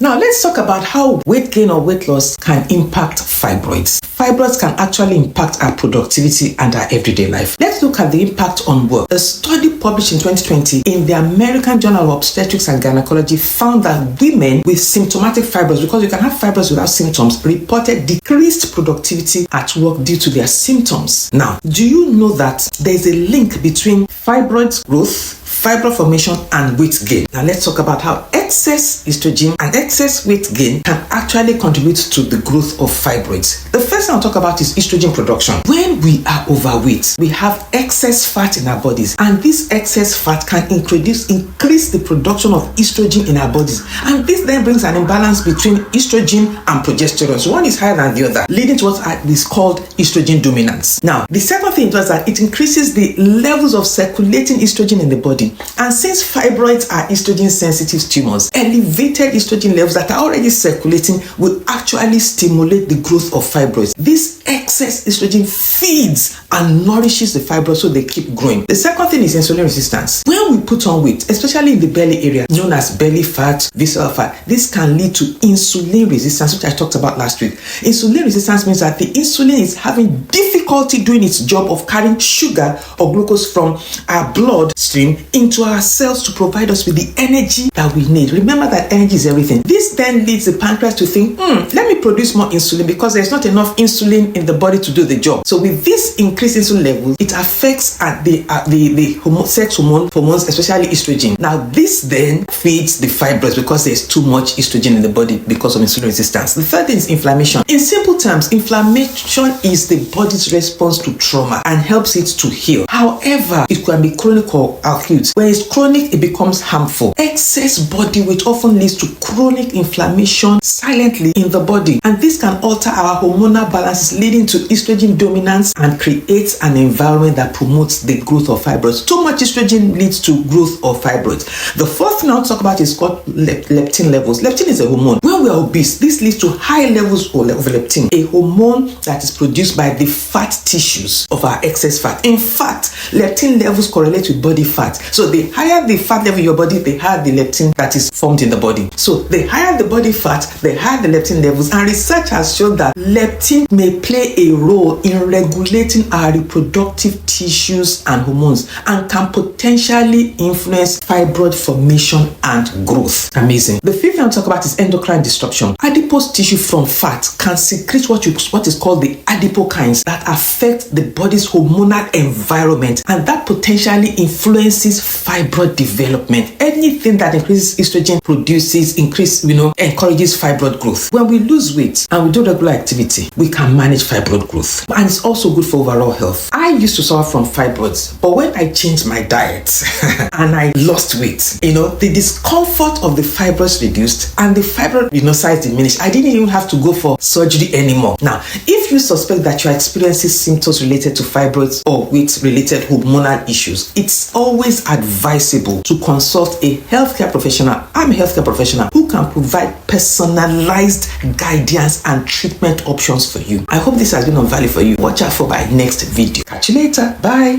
Now let's talk about how weight gain or weight loss can impact fibroids. Fibroids can actually impact our productivity and our everyday life. Let's look at the impact on work. A study published in 2020 in the American Journal of Obstetrics and Gynecology found that women with symptomatic fibroids, because you can have fibroids without symptoms, reported decreased productivity at work due to their symptoms. Now, do you know that there's a link between fibroids growth, fibroid formation, and weight gain? Now let's talk about how excess estrogen and excess weight gain can actually contribute to the growth of fibroids. The first thing I'll talk about is estrogen production. When we are overweight, we have excess fat in our bodies, and this excess fat can increase the production of estrogen in our bodies, and this then brings an imbalance between estrogen and progesterone. So one is higher than the other, leading to what is called estrogen dominance. Now, the second thing is that it increases the levels of circulating estrogen in the body. And since fibroids are estrogen sensitive tumors, elevated estrogen levels that are already circulating will actually stimulate the growth of fibroids. This excess estrogen feeds and nourishes the fibroids so they keep growing. The second thing is insulin resistance. When we put on weight, especially in the belly area, known as belly fat, visceral fat, this can lead to insulin resistance, which I talked about last week. Insulin resistance means that the insulin is having difficulty doing its job of carrying sugar or glucose from our bloodstream into our cells to provide us with the energy that we need. Remember that energy is everything. This then leads the pancreas to think, let me produce more insulin because there's not enough insulin in the body to do the job. So with this increased insulin level, it affects the sex hormones, especially estrogen. Now this then feeds the fibroids because there's too much estrogen in the body because of insulin resistance. The third thing is inflammation. In simple terms, inflammation is the body's response to trauma and helps it to heal. However, it can be chronic or acute. When it's chronic, it becomes harmful. Excess body weight often leads to chronic inflammation silently in the body, and this can alter our hormonal balances, leading to estrogen dominance and creates an environment that promotes the growth of fibroids. Too much estrogen leads to growth of fibroids. The fourth thing I'll talk about is called leptin levels. Leptin is a hormone. When we are obese, this leads to high levels of leptin, a hormone that is produced by the fat tissues of our excess fat. In fact, leptin levels correlate with body fat. So the higher the fat level in your body, the higher the leptin that is formed in the body. So the higher the body fat, the higher the leptin levels. And research has shown that leptin may play a role in regulating our reproductive tissues and hormones and can potentially influence fibroid formation and growth. Amazing. The fifth thing I'll talk about is endocrine disruption. Adipose tissue from fat can secrete what is called the adipokines that affect the body's hormonal environment, and that potentially influences fibroid development. Anything that increases estrogen encourages fibroid growth. When we lose weight and we do regular activity, we can manage fibroid growth, and it's also good for overall health. I used to suffer from fibroids, but when I changed my diet and I lost weight, the discomfort of the fibroids reduced and the fibroid size diminished. I didn't even have to go for surgery anymore. Now, if you suspect that you are experiencing symptoms related to fibroids or weight-related hormonal issues, it's always advisable to consult a healthcare professional. I'm a healthcare professional who can provide personalized guidance and treatment options for you. I hope this has been of value for you. Watch out for my next video. Catch you later. Bye.